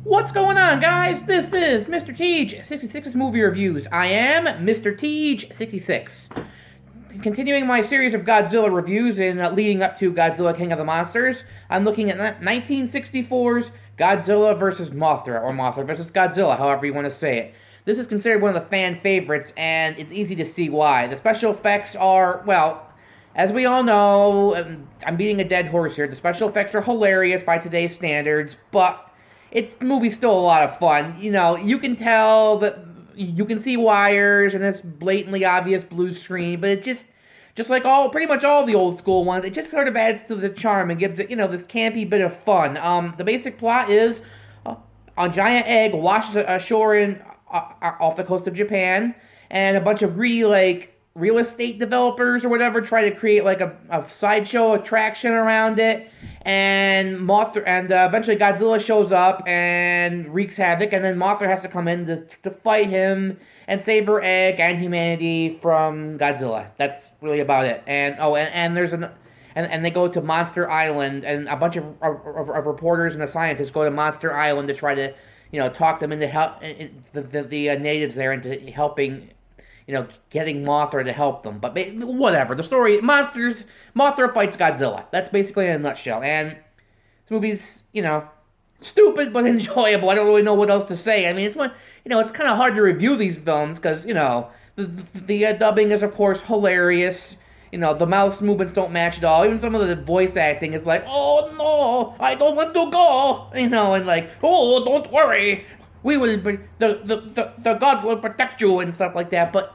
What's going on, guys? This is Mr. Teej66's Movie Reviews. I am Mr. Teej66. Continuing my series of Godzilla reviews and leading up to Godzilla King of the Monsters, I'm looking at 1964's Godzilla vs. Mothra, or Mothra vs. Godzilla, however you want to say it. This is considered one of the fan favorites, and it's easy to see why. The special effects are, well, as we all know, I'm beating a dead horse here. The special effects are hilarious by today's standards, but the movie's still a lot of fun. You know, you can tell that you can see wires and it's blatantly obvious blue screen, but it just like pretty much all the old school ones, it just sort of adds to the charm and gives it, this campy bit of fun. The basic plot is a giant egg washes ashore off the coast of Japan, and a bunch of real estate developers or whatever try to create like a sideshow attraction around it, and Mothra and eventually Godzilla shows up and wreaks havoc, and then Mothra has to come in to fight him and save her egg and humanity from Godzilla. That's really about it. And there's and they go to Monster Island, and a bunch of reporters and the scientists go to Monster Island to try to talk them into the natives there into helping, getting Mothra to help them. But whatever. The story, Mothra fights Godzilla. That's basically in a nutshell. And this movie's, stupid but enjoyable. I don't really know what else to say. I mean, it's kind of hard to review these films because, the dubbing is, of course, hilarious. The mouse movements don't match at all. Even some of the voice acting is like, oh no, I don't want to go. And like, oh, don't worry. We will be, the gods will protect you and stuff like that. But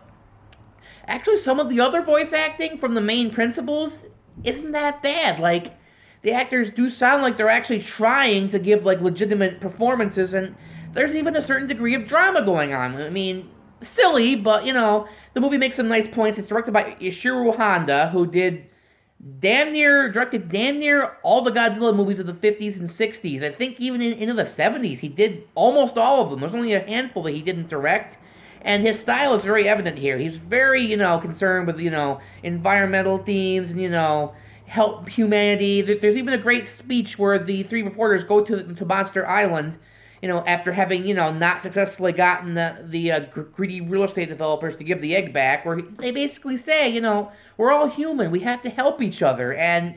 actually, some of the other voice acting from the main principals isn't that bad. Like, the actors do sound like they're actually trying to give like legitimate performances, and there's even a certain degree of drama going on. I mean, silly, but the movie makes some nice points. It's directed by Ishiro Honda, who directed damn near all the Godzilla movies of the 50s and 60s. I think even into the 70s, he did almost all of them. There's only a handful that he didn't direct. And his style is very evident here. He's very, concerned with, environmental themes and, help humanity. There's even a great speech where the three reporters go to Monster Island, after having, not successfully gotten the greedy real estate developers to give the egg back, where they basically say, we're all human, we have to help each other, and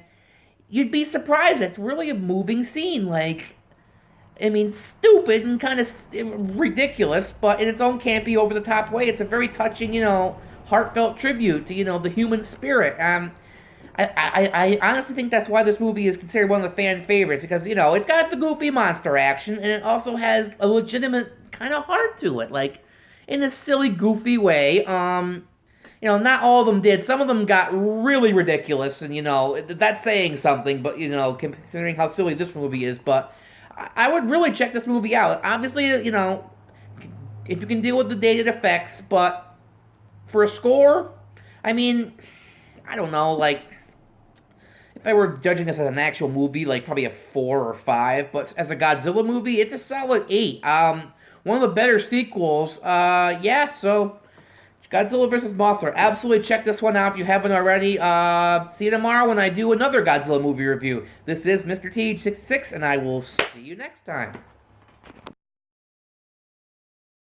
you'd be surprised, it's really a moving scene, like, I mean, stupid and kind of ridiculous, but in its own campy, over-the-top way, it's a very touching, heartfelt tribute to, the human spirit. I honestly think that's why this movie is considered one of the fan favorites, because, it's got the goofy monster action, and it also has a legitimate kind of heart to it, like, in a silly, goofy way. Not all of them did. Some of them got really ridiculous, and, that's saying something, but, considering how silly this movie is, but I would really check this movie out. Obviously, if you can deal with the dated effects, but for a score, I mean, I don't know, like, if I were judging this as an actual movie, like probably a 4 or 5, but as a Godzilla movie, it's a solid 8. One of the better sequels. Yeah, so Godzilla vs. Mothra. Absolutely check this one out if you haven't already. See you tomorrow when I do another Godzilla movie review. This is Mr. Teej66, and I will see you next time.